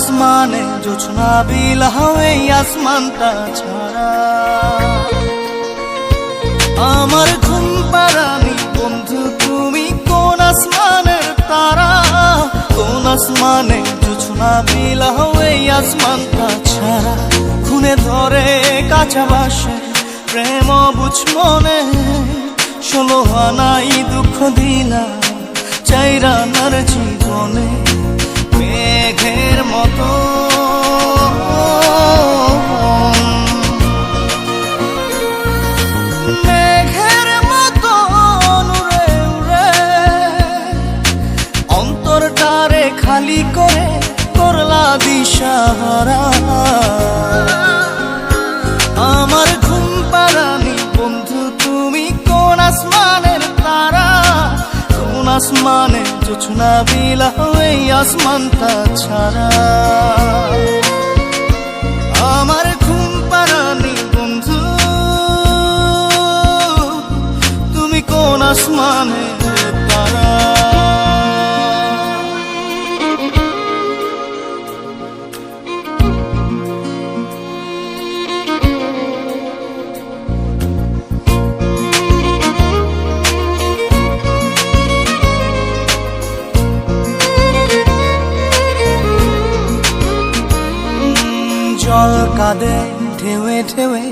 আসমানে জোছনা বিলাও এই আসমানটা ছাড়া। আমার ঘুম পাড়ানি বন্ধু তুমি কোন আসমানের তারা, কোন আসমানে জোছনা বিলাও এই আসমানটা ছাড়া। খুনে ধরে কাঁচা বাসে প্রেম বুঝ মনে, 16 আনাই দুঃখ দিলা চাইরা নার জীবনে। মেঘের মতো মেঘের মতো উড়ে উড়ে অন্তরটারে খালি করে করলা দিশাহারা। আমার ঘুম পাড়ানি বন্ধু তুমি কোন আসমানের তারা, কোন আসমানে জোছনা বিলাও এই আসমানটা ছাড়া। আমার ঘুম পাড়ানি বন্ধু তুমি কোন আসমানের তারা। জল কাঁদে ঢেউে ঢেউে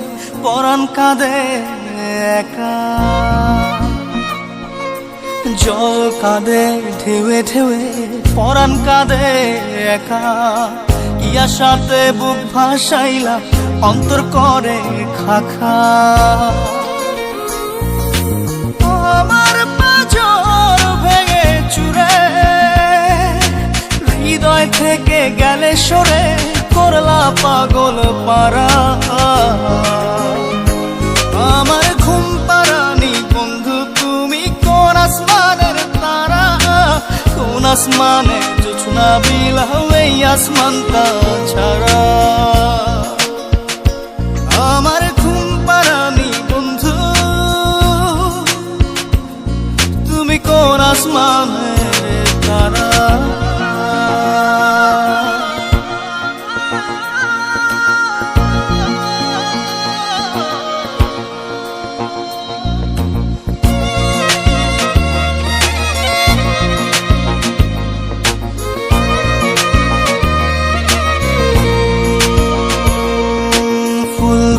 পরাণ কাঁদে একা, জল কাঁদে ঢেউে ঢেউে পরাণ কাঁদে একা। কি আশাতে বুক ভাসাইলা অন্তর করে খাখা। আমার পাঁজর ভেঙে চুরে হৃদয় থেকে গেলে সরে করলা পাগল পারা। আমার ঘুম পাড়ানি বন্ধু তুমি কোন আসমানের তারা, কোন আসমানে জোছনা বিলাও এই আসমানটা ছাড়া। আমার ঘুম পাড়ানি বন্ধু তুমি কোন আসমানের তারা।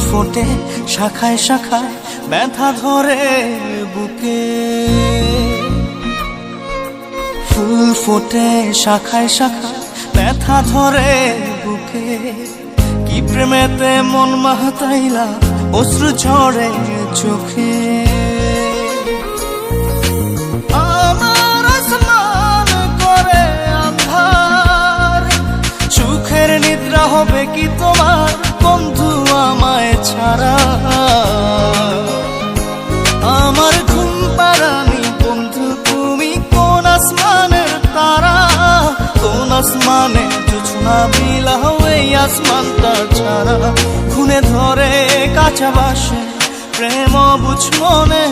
ফোটে শাখায় শাখায় ব্যথা ধরে বুকে, ফুল ফোটে শাখায় শাখায় ব্যথা ধরে বুকে। কি প্রেমেতে মন মাতাইলা অশ্রু ঝরে চোখে। আমার আসমান করে আন্ধার, সুখের নিদ্রা হবে কি তোমার বন্ধু আমায় ছাড়া। আমার ঘুম পাড়ানি বন্ধু তুমি কোন আসমানের তারা, কোন আসমানে জোছনা বিলাও এই আসমানটা ছাড়া। খুনে ধরে কাঁচা বাসে প্রেম বুঝ মনে,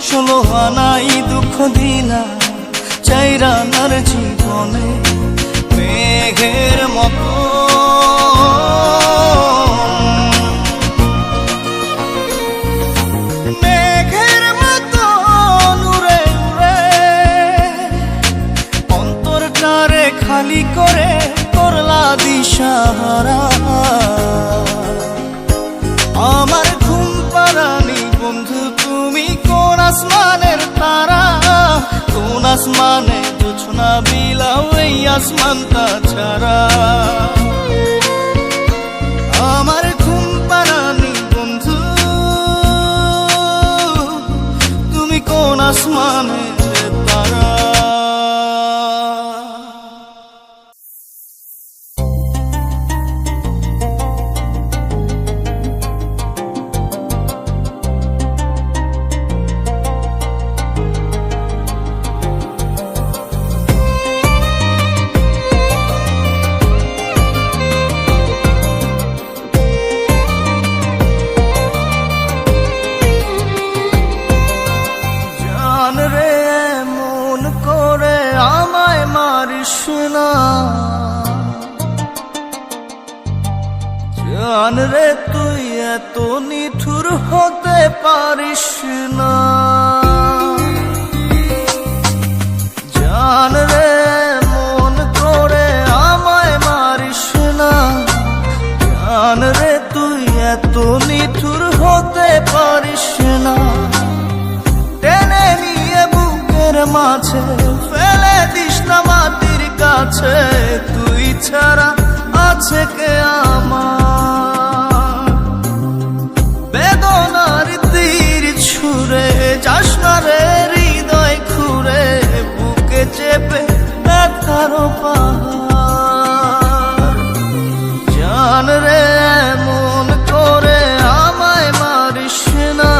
16 আনাই দুঃখ দিলা চাইরা নার জীবনে। মেঘের মতো মেঘের মতো উড়ে উড়ে অন্তরটারে খালি করে করলা দিশাহারা। আমার ঘুম পাড়ানি বন্ধু তুমি কোন আসমানের তারা, কোন আসমানে জোছনা বিলাও এই আসমানটা ছাড়া। আমার ঘুম পাড়ানি বন্ধু তুমি কোন আসমানের তারা। জান রে তুই এত নিঠুর হতে পারিস না, জান রে মন করে আমায় মারিস না, জান রে তুই এত নিঠুর হতে পারিস না। টেনে নিয়ে বুকের মাঝে ফেলে দিস না মাটির কাছে, তুই ছাড়া আছে কে আমার। বেদনার তীর ছুঁড়ে যাস না রে হৃদয় খুঁড়ে, বুকে চেপে ব্যথার পাহাড়। জান রে মন করে আমায় মারিস না,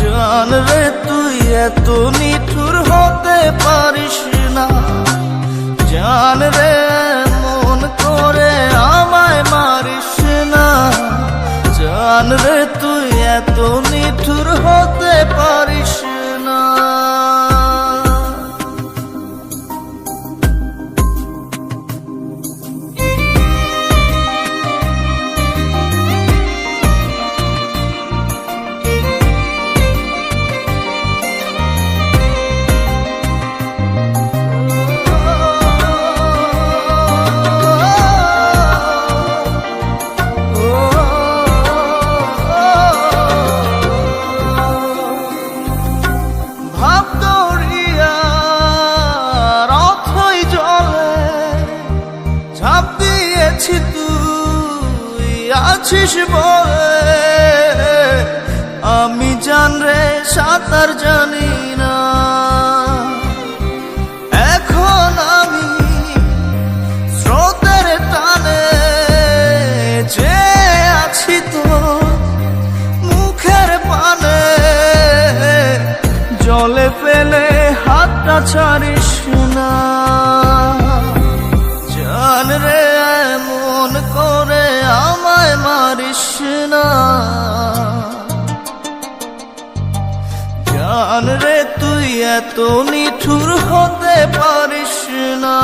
জান রে তুই এত নিঠুর হতে পারিস না, জান রে মন করে আমায় মারিস না, জান রে তুই এত নিঠুর হতে পারিস না। তুই আছিস বলে আমি জান রে সাঁতার জানি না, এখন আমি স্রোতের টানে যে আছি তো মুখের পানে, জলে ফেলে হাতটা ছাড়িস না, জান রে মন করে আমায় মারিস না, জান রে তুই এত নিঠুর হতে পারিস না।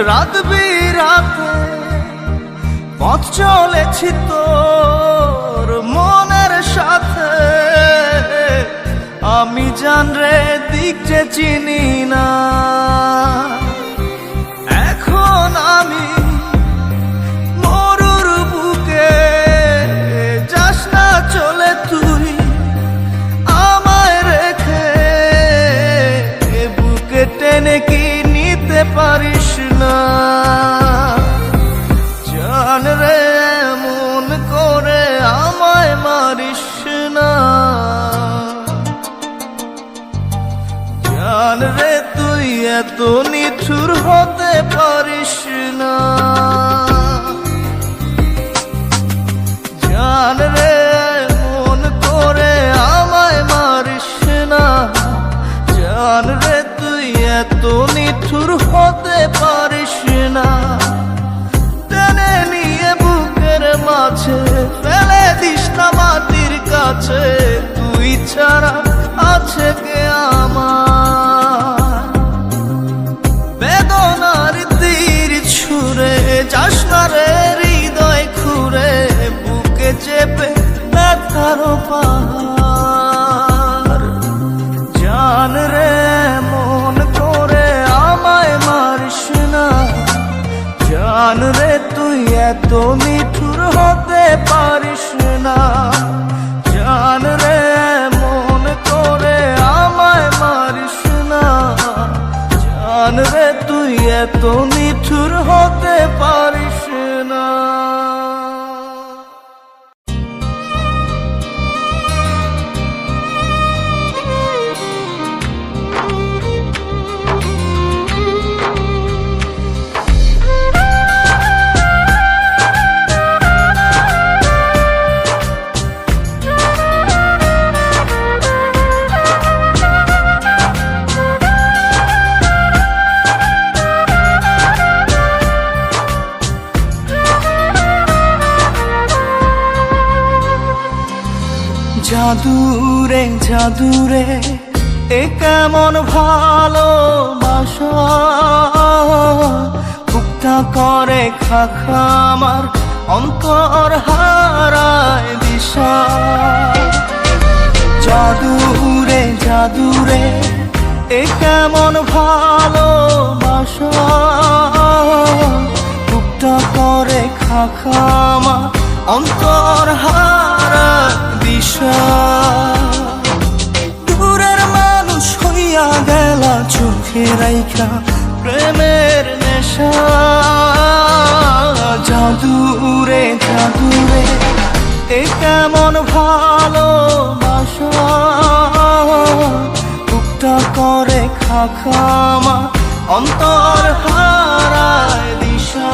রাত বিরাতে পথ চলেছি তোর মনের সাথে, আমি জান রে দিক যে চিনি না, এখন আমি মরুর বুকে, যাস না চলে তুই আমায় রেখে, বুকে টেনে কি নিতে পারিস না, জান রে মন করে আমায় মারিস না, জান রে তুই এত নিঠুর হতে পারিস না, জান রে মন করে আমায় মারিস না, জান রে তুই এত নিঠুর হতে পারিস না। টেনে নিয়ে বুকের মাঝে ফেলে দিস না মাটির কাছে, তুই ছাড়া আছে কে আমার। বেদনার তীর ছুঁড়ে যাস না রে হৃদয় খুঁড়ে, বুকে চেপে ব্যথার পাহাড়। জান রে মন করে আমায় মারিস না, জান রে তুই এত নিঠুর হতে পারিস না, জান রে মন করে আমায় মারিস না, জান রে তুই এত নিঠুর হতে পারিস না। জাদুরে জাদুরে এ কেমন ভালোবাসা, বুকটা করে খাখা আমার অন্তর হারায় দিশা। জাদুরে জাদুরে এ কেমন ভালোবাসা, বুকটা করে খাখা আমার অন্তর হারায় দিশা। দূরের মানুষ হইয়া গেলা চোখে রাইখা প্রেমের নেশা। জাদুরে জাদুরে এ কেমন ভালোবাসা, বুকটা করে খাখা আমার অন্তর হারায় দিশা।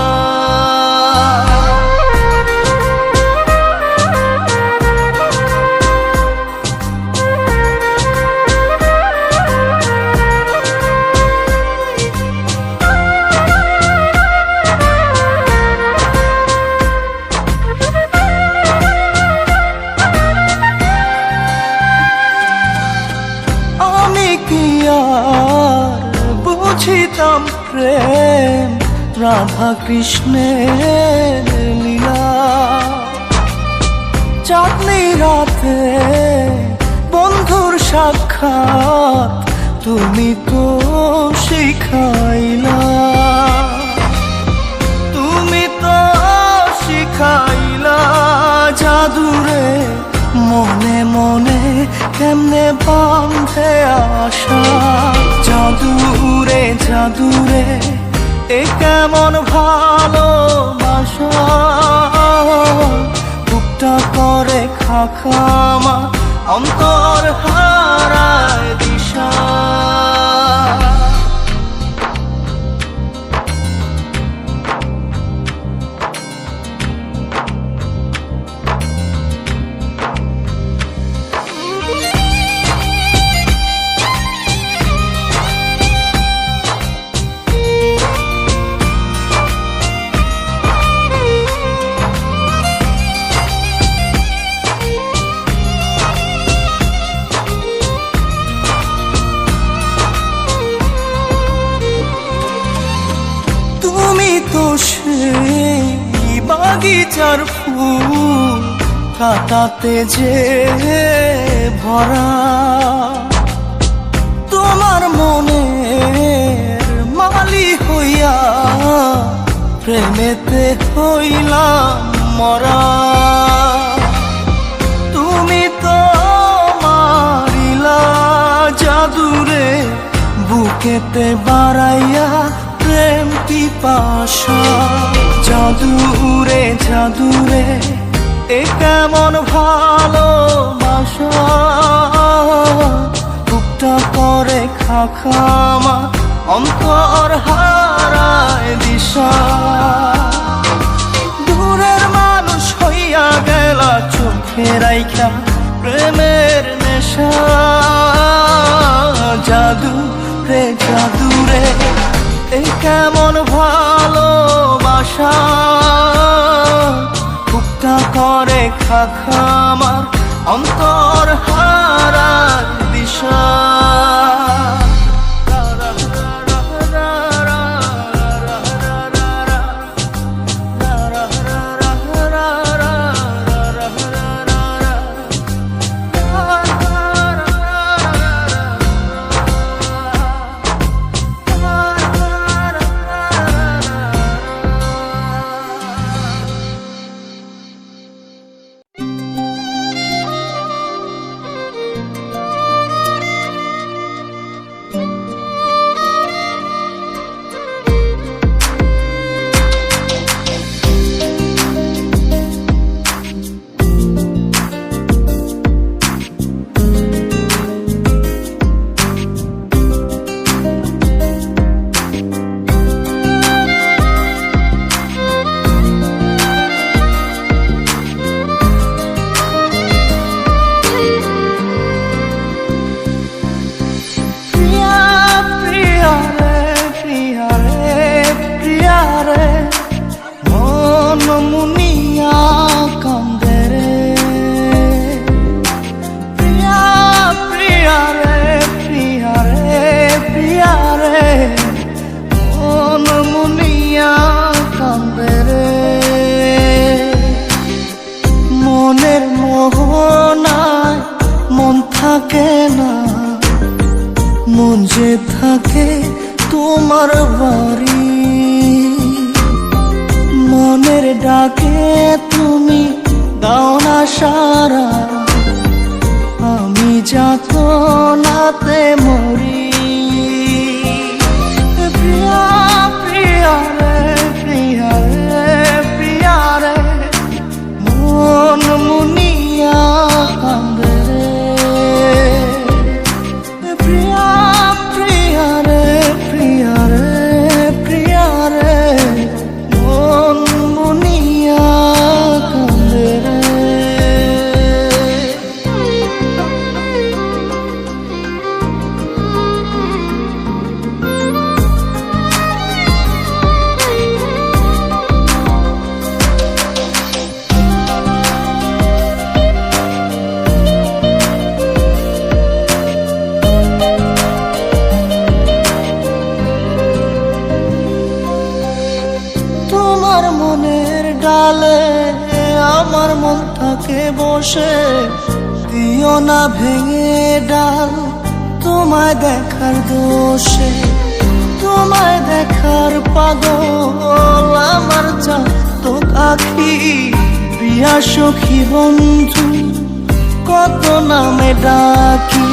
বুঝিতাম প্রেম রাধা কৃষ্ণের লীলা, চাঁদনি রাতে বন্ধুর সাক্ষাৎ তুমি তো শিখাইলা, তুমি তো শিখাইলা। জাদুরে মনে মনে কেমনে বাঁধে আশা। জাদুরে জাদুরে এ কেমন ভালোবাসা, বুকটা করে খাখা আমার অন্তর হারায় দিশা। সেই বাগিচার ফুল কাটাতে যে ভরা, তোমার মনের মালি হইয়া প্রেমেতে হইলাম মরা। তুমি তো মারিলা জাদুরে বুকেতে বাড়াইয়া প্রেম পিপাসা। জাদুরে জাদুরে এ কেমন ভালোবাসা, বুকটা করে খাখা আমার অন্তর হারায় দিশা। দূরের মানুষ হইয়া গেলা চোখে রাইখা প্রেমের নেশা। জাদুরে জাদুরে এ কেমন ভালোবাসা, বুকটা করে খাখা আমার অন্তর হারায় দিশা। মনের ডাকে তুমি দাও না সারা, আমি যাতনাতে মরি। প্রিয়া প্রিয়া রে প্রিয়া রে প্রিয়া রে, মন মুনিয়া কান্দে রে। প্রিয়া প্রিয়া রে প্রিয়া রে প্রিয়া রে, মন মুনিয়া কান্দে রে। তোমার মনের ডালে আমার মন থাকে বসে, দিও না ভেঙে ডাল তোমায় দেখার দোষে। তোমায় দেখার পাগল আমার চাতক আখি, প্রিয়া সখী বন্ধু কত নামে ডাকি।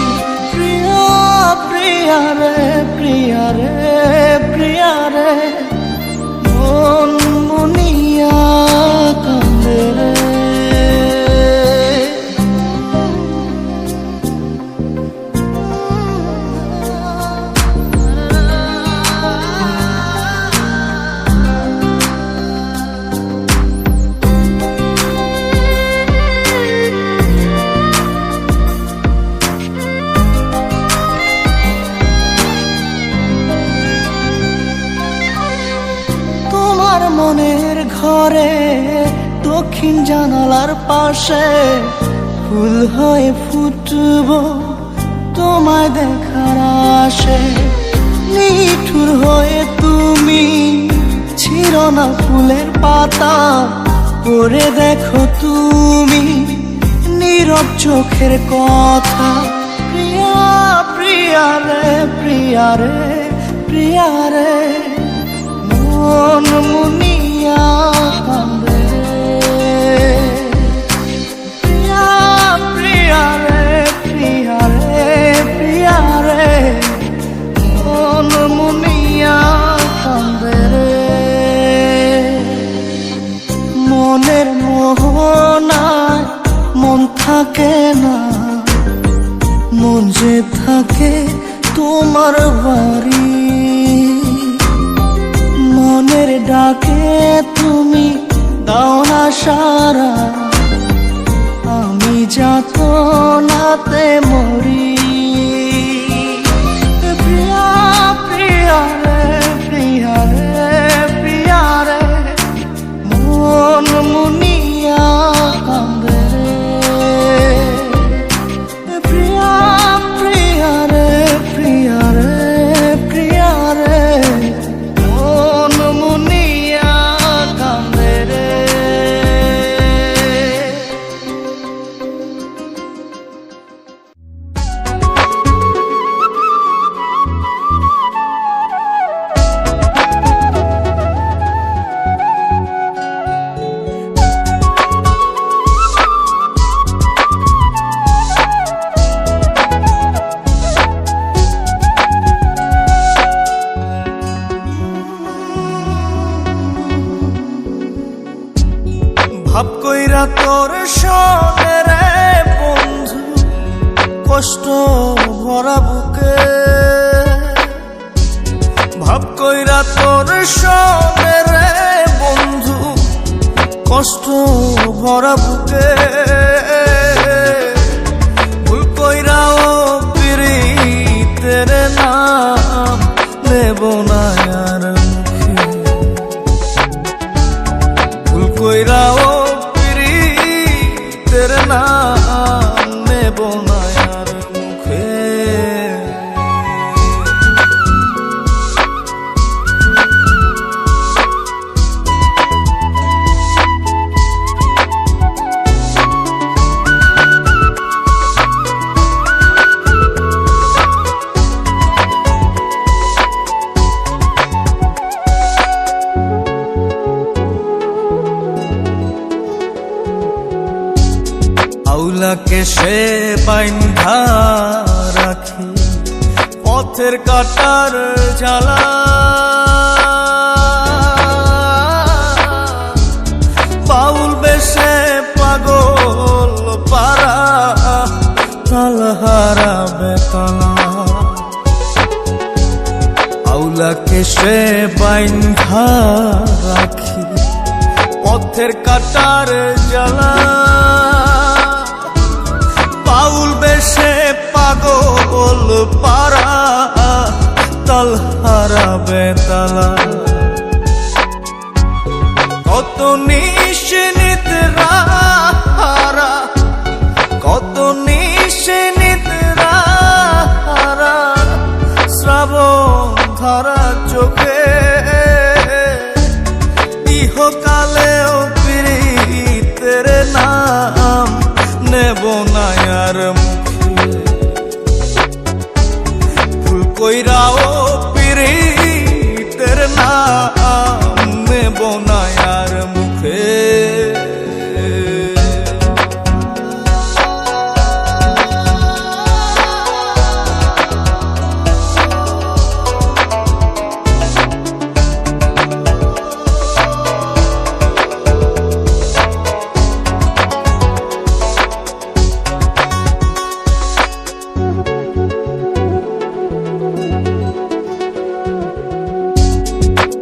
প্রিয়া প্রিয়া রে প্রিয়া রে প্রিয়া রে, মন মুনিয়া কান্দে রে। তোমার মনের ঘরে দক্ষিণ জানালার পাশে ফুল হয়ে ফুটব তোমায় দেখার আশে। নিঠুর হয়ে তুমি ছিল না ফুলের পাতা, পড়ে দেখো তুমি নীরব চোখের কথা। প্রিয়া প্রিয়া রে প্রিয়া রে প্রিয়া রে, মন মুনিয়া কান্দে রে। প্রিয়া প্রিয়া রে প্রিয়া রে প্রিয়া রে, মন মুনিয়া কান্দে রে। মনের মোহনায় মন থাকে না, মন যে থাকে তোমার বাড়ি। মনের ডাকে তুমি দাও না সারা, আমি যাতনাতে মরি। প্রিয়া প্রিয়া রে প্রিয়া রে প্রিয়া রে, মন মুনিয়া কান্দে রে। প্রিয়া প্রিয়া রে প্রিয়া রে প্রিয়া রে, মন মুনিয়া কান্দে রে। ভাব কইরা তোর সনে রে বন্ধু, কষ্ট ভরা বুকে। ভাব কইরা তোর সনে রে বন্ধু, কষ্ট ভরা বুকে। ভুল কইরাও পিরিতের নাম নেব না আর মুখে। ভুল কইরাও পিরিতের নাম নেব না আর মুখে। আউলাকে সে বাইন্ধা রাখি পথের কাটার জ্বালা, বাউল বেশে পাগল পারা তালহারা বেতলা। আউলাকে সে বাইন্ধা রাখি পথের কাটার জ্বালা, বাউল বেশে পাগল পারা তালহারা বেতালা। কত নিশিনিতরা কত নিশিনিতরা শ্রাবণ ধারা চোখে, ইহকালেও পীড়িতের নাম নেব না আর মুখে। ভুল কইরাও পীড়িতের নাম নেব না আর মুখে।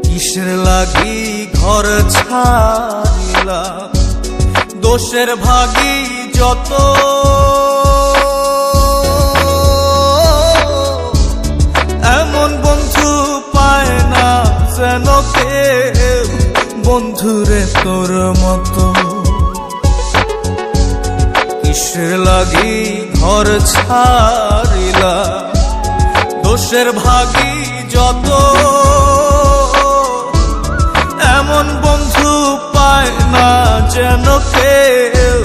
কিসের লাগি ঘর ছাড়িলাম, দোষের ভাগী যত, এমন বন্ধু পায় না যেন কেউ বন্ধুরে তোর মতো। কিসের লাগি ঘর ছাড়িলাম, দোষের ভাগী যত, এমন বন্ধু পায় না যেন কেউ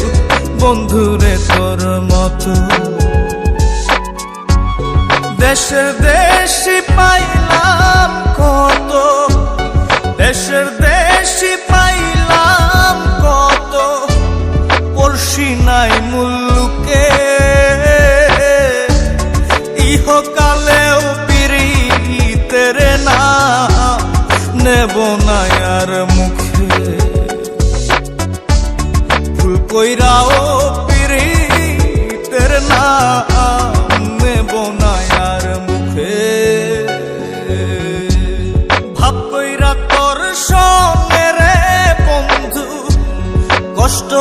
বন্ধুরে তোর মতো। দেশের দেশি পাইলাম কত, দেশের দেশি পাইলাম কত, পড়শি নাই মুল্লুকে, ইহকালেও পীড়িতের নাম নেব না আর মুখে। ভুল কইরাও পীড়িতের নাম নেব না আর মুখে। ভাব কইরা তোর সঙ্গে রে বন্ধু কষ্ট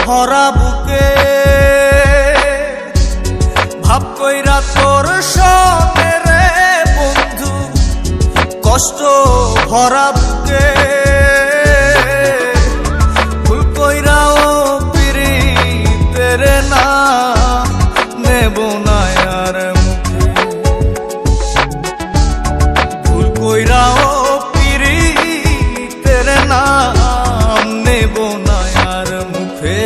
ভরা বুকে, ভাব কইরা তোর সঙ্গে রে বন্ধু কষ্ট ভরা বুকে। ভুল কইরাও পীড়িতের নাম নেব না আর মুখে। ভুল কইরাও পীড়িতের নাম নেব না আর মুখে।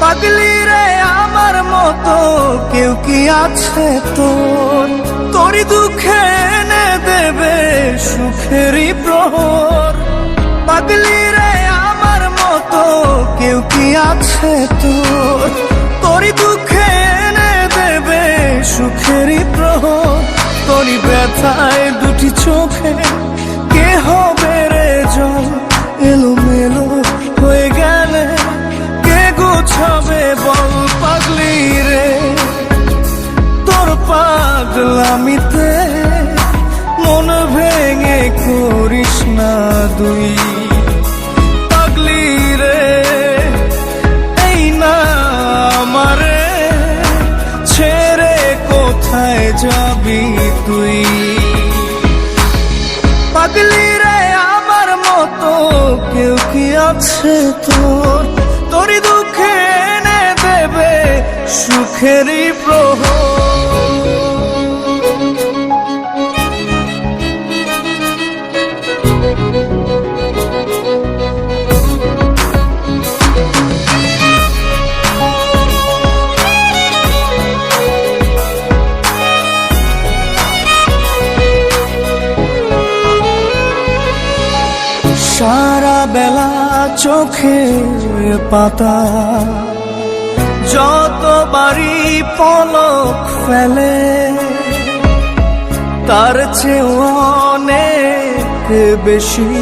পাগলি রে আমার মতো কেউ কি আছে তোর, তোরই দুঃখে এনে দেবে সুখেরই প্রহর। পাগলি রে আমার মতো কেউ কি আছে তোর, তোরই দুঃখে এনে দেবে সুখেরই প্রহর। তোরই ব্যথায় দুটি চোখে কে হবে রে জল, এলোমেলো হয়ে গেলে গুছাবে বল। পাগলি রে তোর পাগলামিতে মন ভেঙে করিস না দুই। পাগলি রে এই না আমারে ছেড়ে কোথায় যাবি তুই। পাগলি রে আমার মতো কেউ কি আছে তোর, তোরই দুঃখে এনে দেবে সুখেরই প্রহর। চোখের পাতা, যতবারই পলক ফেলে তার চেয়ে অনেক বেশি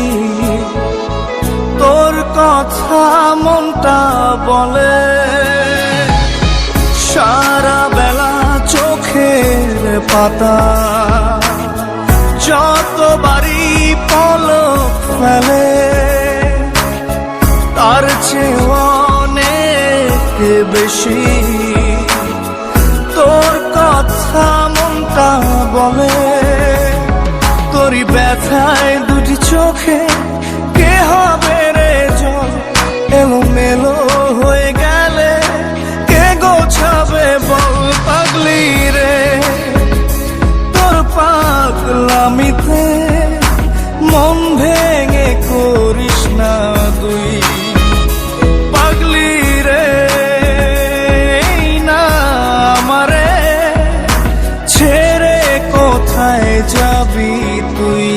তোর কথা মনটা বলে। সারা বেলা চোখের পাতা, যতবারই পলক ফেলে তার চেয়ে অনেক বেশি তোর কথা মনটা বলে। তোরই ব্যথায় দুটি চোখে কে হবে রে জল, এলোমেলো হয়ে গেলে কে গোছাবে বল পাগলি রে। তোর পাগলামিতে মন ভেঙে করিস না তুই পাগলি রে। না আমারে ছেড়ে কোথায় যাবি তুই?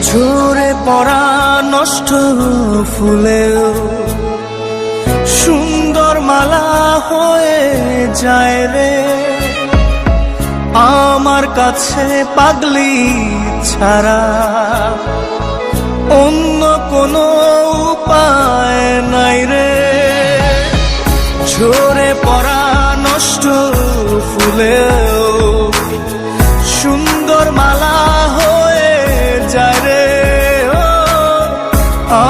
ঝরে পড়া নষ্ট ফুলেও সুন্দর মালা হয়ে যায় রে আমার কাছে পাগলি ছাড়া অন্য কোনো উপায় নাই রে। ঝরে পড়া নষ্ট ফুলেও সুন্দর মালা হয়ে যায় রে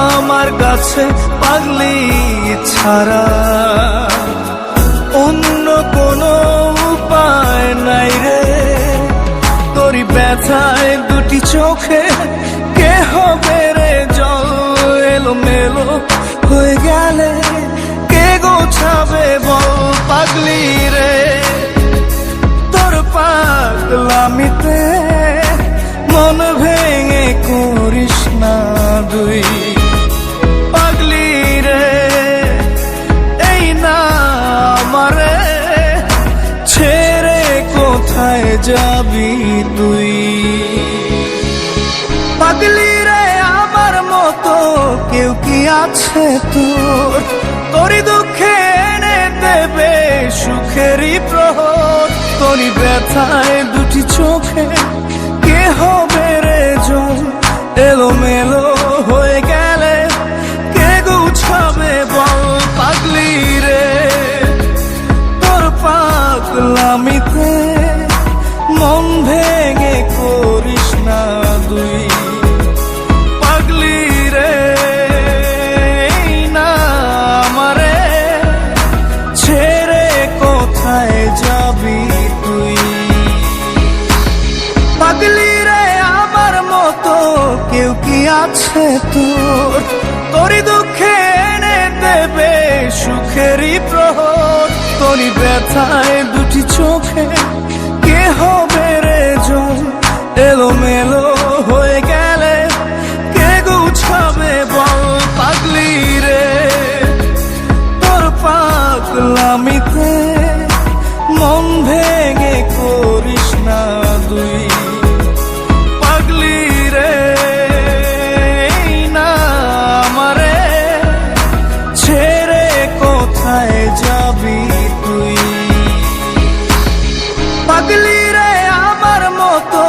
আমার কাছে পাগলি ছাড়া অন্য কোনো উপায় নাই রে। তোরই ব্যথায় দুটি চোখে কে হবে রে জল, এলোমেলো হয়ে গেলে কে গোছাবে বল পাগলি রে। তোর পাগলামিতে মন ভেঙে করিস না তুই পাগলি রে। এই না আমারে ছেড়ে কোথায় যাবি তুই পাগলি রে। আমার মতো কেউ কি আছে তোর, তোরই দুঃখে এনে দেবে সুখেরই প্রহর। তোরই ব্যথায় দুটি চোখে কে হবে রে জল, এলোমেলো হয়ে গেলে কে গুছাবে বল পাগলি রে। তোর পাগলামিতে মন ভেঙে করিস না তুই পাগলি রে। না আমারে ছেড়ে কোথায় যাবি তুই পাগলি রে। আমার মতো কেউ কি আছে তোর, তোরই দুঃখে এনে দেবে সুখেরই প্রহর। তোরই ব্যথায় দুটি চোখে কে হবে রে জল, এলোমেলো হয়ে গেলে কে গুছাবে বল পাগলি রে। তোর পাগলামিতে মন ভেঙে করিস না তুই পাগলি রে। না আমারে ছেড়ে কোথায় যাবি তুই পাগলি রে। আমার মতো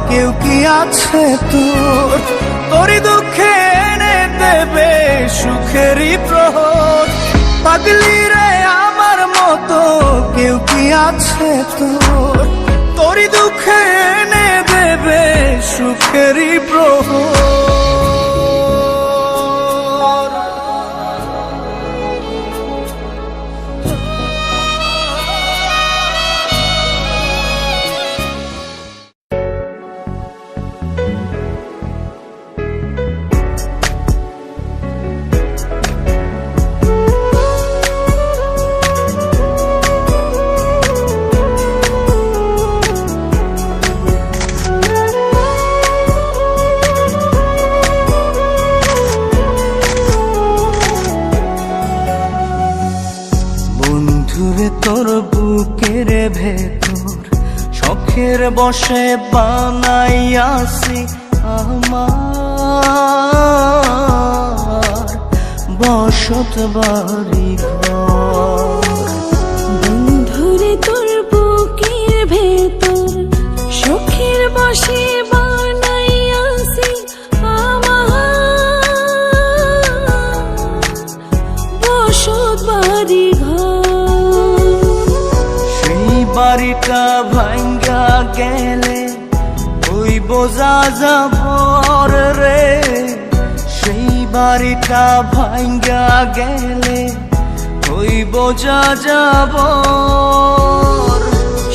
কেউ কি আছে তোর, তোরই দুঃখে এনে দেবে সুখেরই প্রহর। পাগলি রে আমার মতো কেউ কি আছে তোর, তোরই দুঃখে এনে দেবে সুখেরই প্রহর। বন্ধুরে তোর বুকের ভেতর শখের বসে বানাইয়াছি আমার বসত বাড়ি ঘর। বন্ধুরে তোর বুকের ভেতর শখের বসে বানাইয়াছি আমার বসত বাড়ি ঘর। সেই বাড়িটা ভাঙ্গা গেলে ওই বোঝা যাবর রে, সেই বাড়িটা ভাঙ্গা গেলে ওই বোঝা যাবর।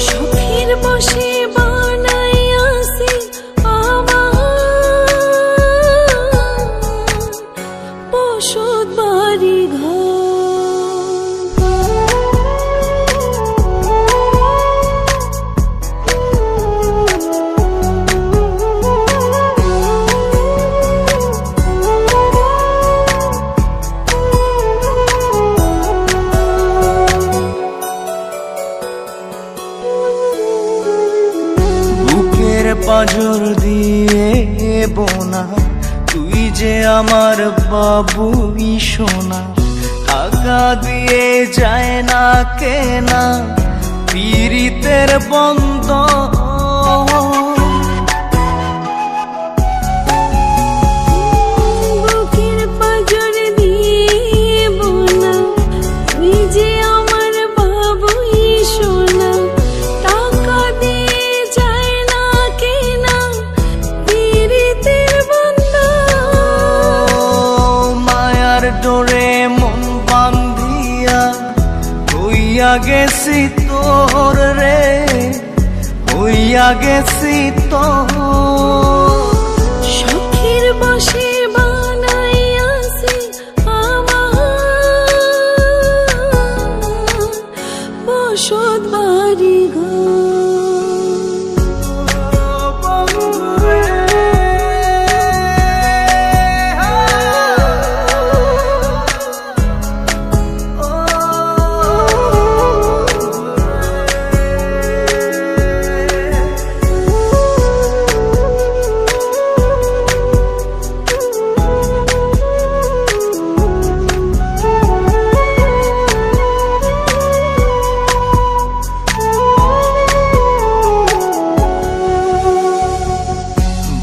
শখের বসে বানাইয়াছি আমার বসত বাড়ি ঘর। বুকের পাঁজর দিয়ে বোনা তুই যে আমার বাবুই সোনা, টাকা দিয়ে যায় না কেনা পীড়িতের বন্ধ। বুকের পাঁজর দিয়ে বোনা তুই যে আমার বাবুই সোনা, টাকা দিয়ে যায় না কেনা পীড়িতের বন্ধন। মায়ার ডোরে মন বান্ধিয়া হইয়া গেছি তোর রে, হইয়া গেছি তোর। শখের বসে বানাইয়াছি আমার বসত বাড়ি ঘর।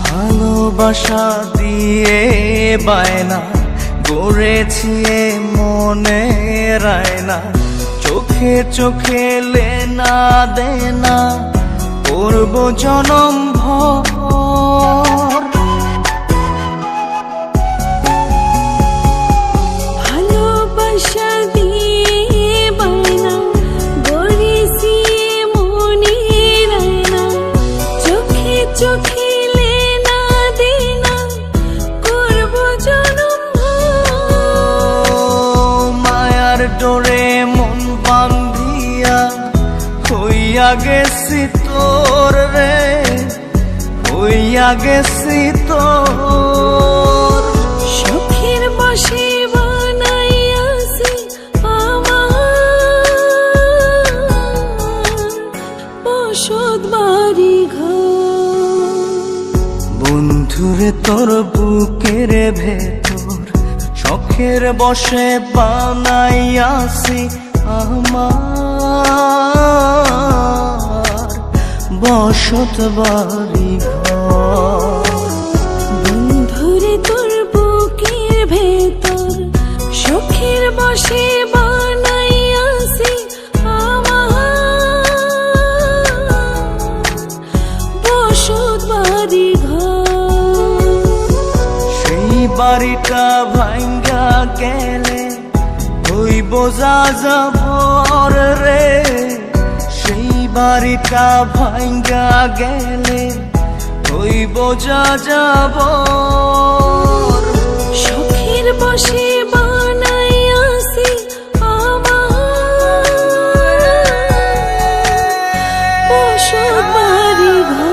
ভালোবাসা দিয়ে বায়না গড়েছি এ মনে রায়না, চোখে চোখে লেনা দেনা করব জনম ভর। ভালোবাসা দিয়ে বায়না গড়েছি মনে রায়না, চোখে চোখে লেনা দেনা করব জনম ভর। মায়ার ডোরে মন বান্ধিয়া হইয়া গেছি তোর রে, হইয়া গেছি তোর। শখের বসে বানাইয়াছি আমার বসত বাড়ি ঘর। বন্ধুরে তোর বুকের ভেতর শখের বসে বানাইয়াছি আমার বসত বাড়ি ঘর। বন্ধুরে তোর বুকের ভেতর শখের বসে বানাইয়াছি আমার বসত বাড়ি ঘর। সেই বাড়িটা ভাঙ্গা গেলে ওই বোঝা যাবর রে, সেই বাড়িটা ভাঙ্গা গেলে ওই বোঝা যাবর। শখের বসে বানাইয়াছি আমার বসত বাড়ি ঘর।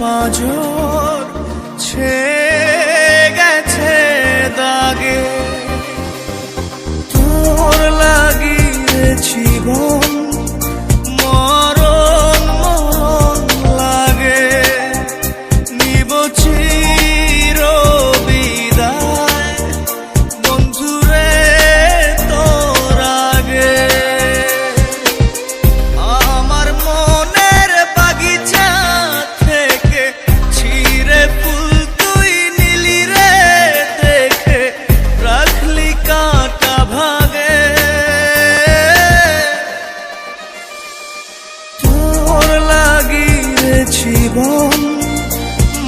পাঁজর ছে গেছে দাগে তোর লাগিয়ে জীবন মরণ মরণ লাগে নিব চির বিদায় বন্ধুরে তোর আগে আমার মনের বাগিচা থেকে ছিঁড়ে ফুল তুই নিলি রে দেখে রাখলি কাঁটা ভাগে তোর লাগিয়ে জীবন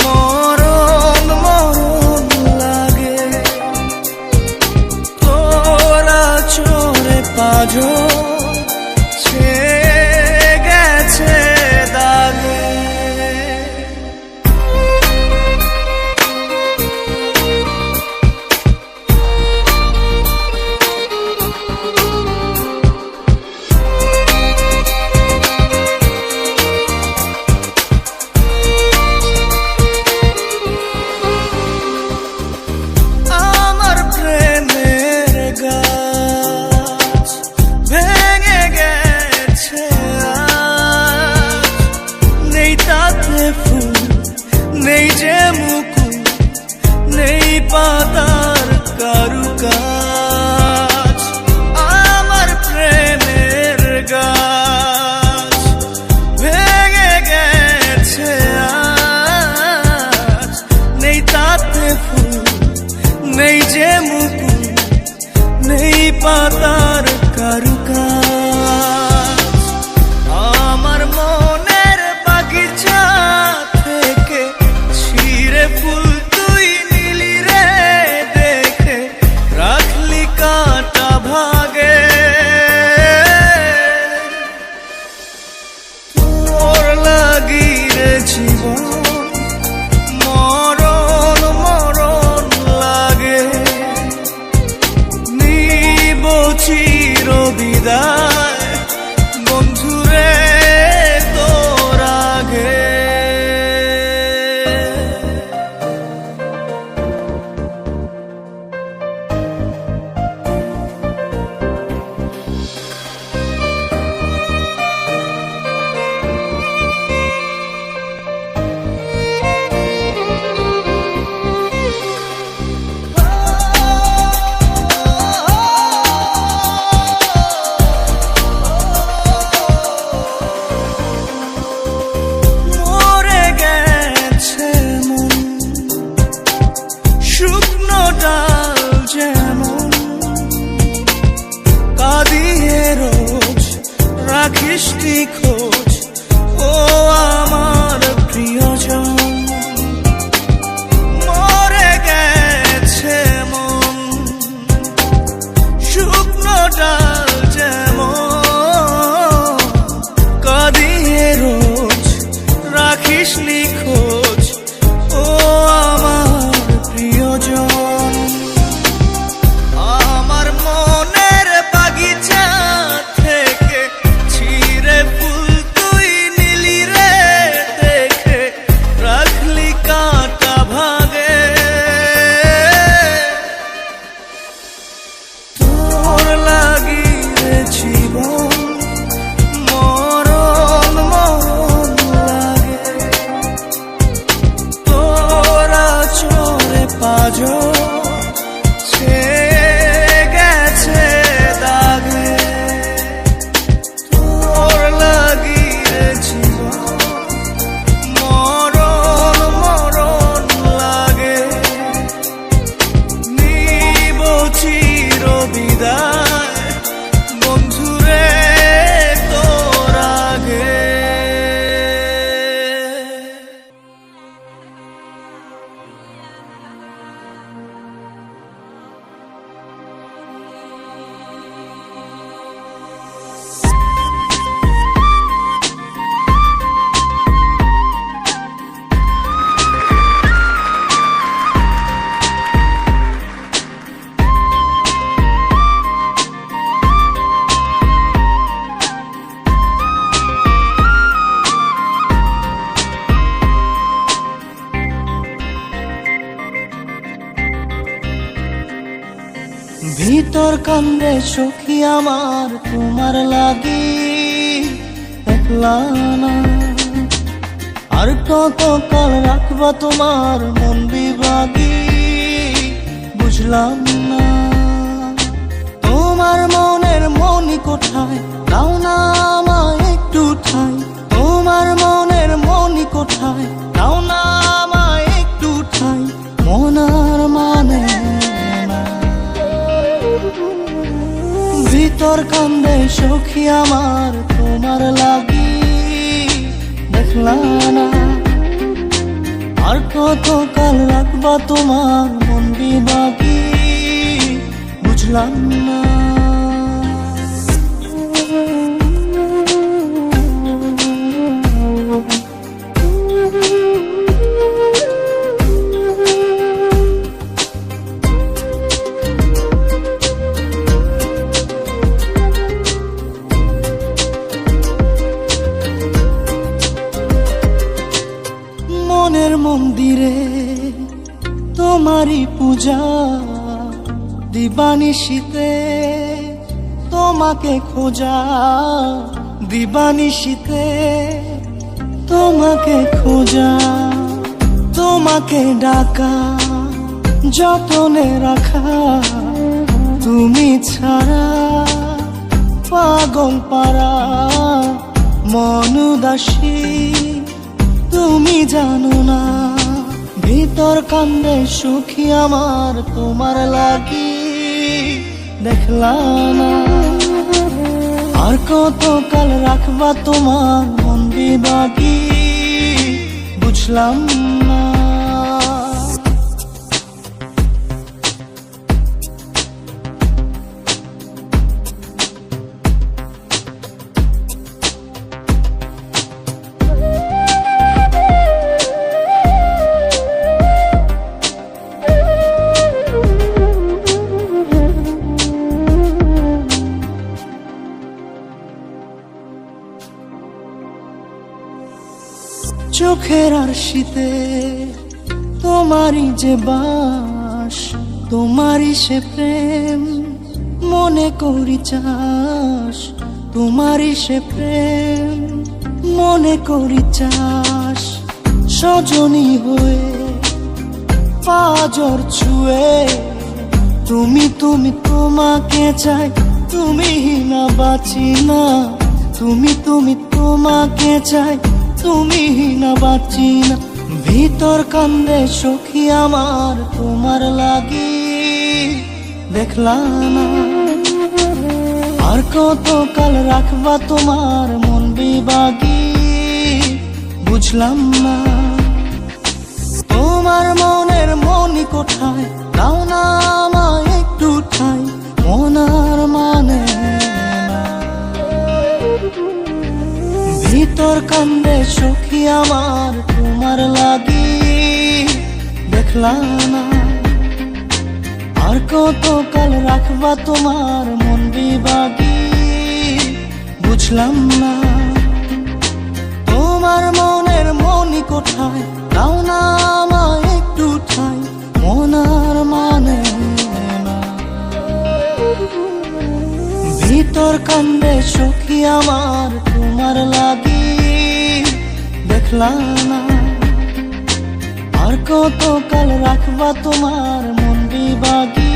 মরণ মরণ লাগে তোরা চোরে পাঁজর ছে গেছে দাগে আমার প্রেমের গাছ ভেঙে গেছে আজ নেই তাতে ফুল নেই যে মুকুল নেই পাতার কারুকাজ আমার প্রেমের গাছ ভেঙে গেছে আজ নেই তাতে ফুল নেই যে মুকুল নেই পাতার কারুকাজ আমার মনের বাগিচা থেকে ছিঁড়ে ফুল তুই নিলি রে দেখে রাখলি কাঁটা ভাগে তোর লাগিয়ে জীবন মরণ মরণ লাগে নিব চির বিদায় বন্ধুরে তোর আগে মরে গেছে মন শুকনো ডাল যেমন কাঁদিয়ে রোজ রাখিস নি খোঁজ ও আমার প্রিয়জন মরে গেছে মন শুকনো ডাল যেমন কাঁদিয়ে রোজ রাখিস নি খোঁজ ও আমার প্রিয়জন আমার মনের বাগিচা থেকে ছিঁড়ে ফুল ভিতর কান্দে সখী আমার তোমার লাগি একলা না। আর কতকাল রাখবা তোমার মন বিভাগী বুঝলাম না। তোমার মনের মনি কোঠায় দাও না আমায় একটু ঠাই। তোমার মনের মনি কোঠায় দাও না আমায় একটু ঠাই। মনার মানে না। ভিতর কান্দে সখী আমার তোমার লাগি দেখলা না। আর কতকাল রাখবা তোমার মন বিভাগী বুঝলাম না। মনের মন্দিরে তোমারই পূজা দিবানিশীতে তোমাকে খোঁজা। দিবানিশীতে তোমাকে খোঁজা। তোমাকে ডাকা যতনে রাখা। তুমি ছাড়া পাগল পারা মন উদাসী তুমি জানো না। ভিতর কান্দে সুখী আমার তোমার লাগি দেখলা না। আর কতকাল রাখবা তোমার মন বিভাগী বুঝলাম না। চোখের আরশিতে তোমারই যে বাস। তোমারই সে প্রেম মনে করি চাস। তোমারই সে প্রেম মনে করি চাস। সজনী হয়ে পাজর ছুঁয়ে তুমি তুমি তোমাকে চাই। তুমি না বাঁচি না। তুমি তুমি তোমাকে চাই। তুমি না বাঁচি না। ভিতর কান্দে সখী আমার তোমার লাগি দেখলা না। আর কতকাল রাখবা তোমার মন বিভাগী বুঝলাম না। তোমার মনের মনি কোঠায় দাও না আমায় একটু ঠাই। মনার মানে না। ভিতর কান্দে সখী আমার তোমার লাগি দেখলা না। আর কতকাল রাখবা তোমার মন বিভাগী বুঝলাম না। তোমার মনের মনি কোঠায় দাও না আমায় একটু ঠাই। মনার মানে না। ভিতর কান্দে সখী আমার তোমার লাগি দেখলা না। আর কতকাল রাখবা তোমার মন বিভাগী।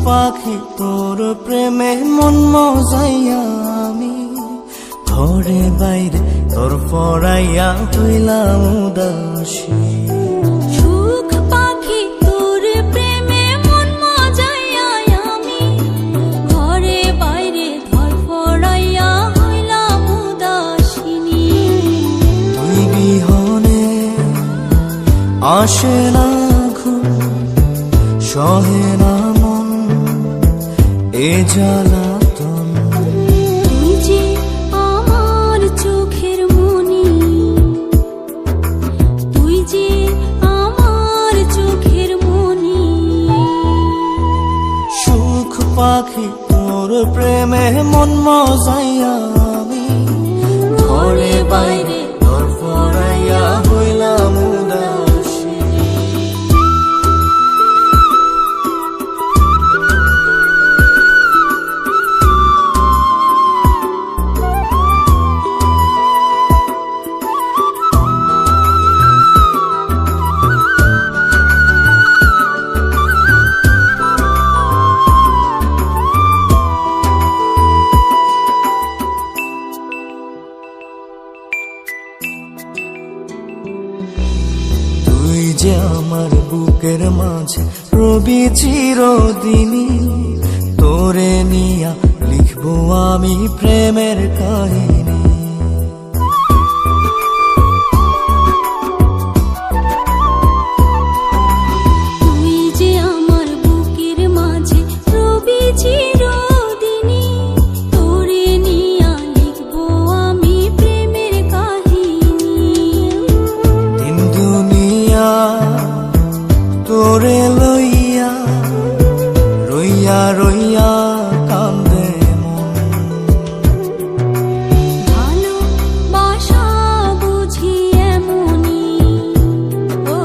পাখি তোর প্রেমে মন মজাইয়া আমি ঘরে বাইরে তোর পড়াইয়া হইলাম উদাসী। সুখ পাখি তোর প্রেমে মন মজাইয়া আমি ঘরে আসে না ঘুম, সহে না মন এ জ্বালাতন। তুই যে আমার চোখের মনি, তুই যে আমার চোখের মনি। সুখ পাখি তোর প্রেমে মন মজাইয়া আমি, ঘরে বাইরে তোর ফরাইয়া হইলাম উদাসী। তুই যে আমার বুকের মাঝে রবি চিরদিনই, তোরে নিয়া লিখবো আমি প্রেমের কাহিনী। তুই যে আমার বুকের মাঝে রবি চিরদিনই, তোরে নিয়া লিখবো আমি প্রেমের কাহিনী। দিন দুনিয়া তোরে লইয়া রইয়া রইয়া কান্দে মন। ভালোবাসা বুঝি এমনি, ও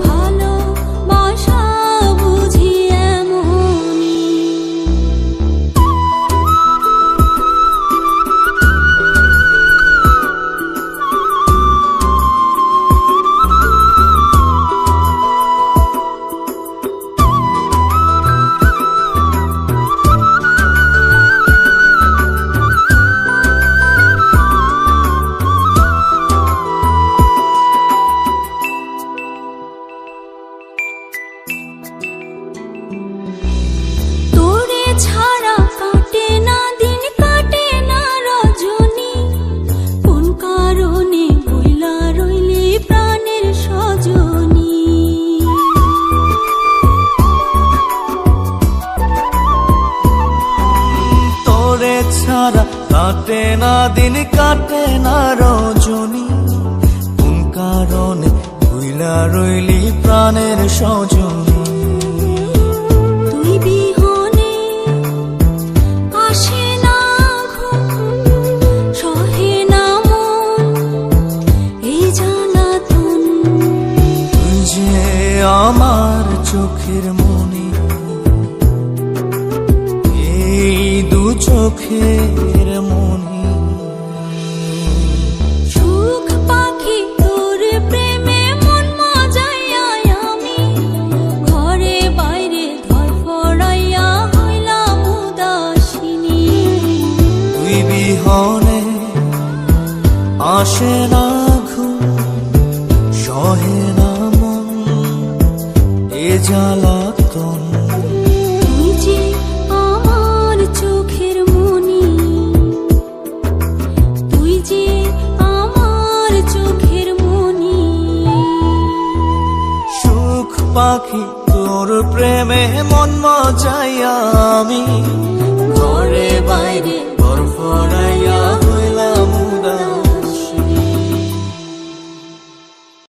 ভালোবাসা বুঝি এমনি। তোরে ছাড়া কাটে না দিন, কাটে না রজনী। কোন কারণে বইলা রইলি প্রাণের সজনী। তোরে ছাড়া কাটে না দিন, কাটে না রজনী। কোন কারণে ভুইলা রইলি প্রাণের সজনী। তুই বিহনে আসে না ঘুম, সহে না মন এই জ্বালাতন। তুই যে আমার চোখের মনি, এই দু চোখের মনি। সুখ পাখি তোর প্রেমে মন মজাইয়া আমি, ঘরে বাইরে ধরফড়াইয়া হইলাম উদাসিনী। তুই বিহনে আসে না ঘুম, সহে না মন এ জ্বালাতন। তুই যে আমার চোখের মনি, তুই যে আমার চোখের মনি। সুখ পাখি তোর প্রেমে মন মজাইয়া আমি, ঘরে বাইরে তোর ফরাইয়া হইলাম উদাস।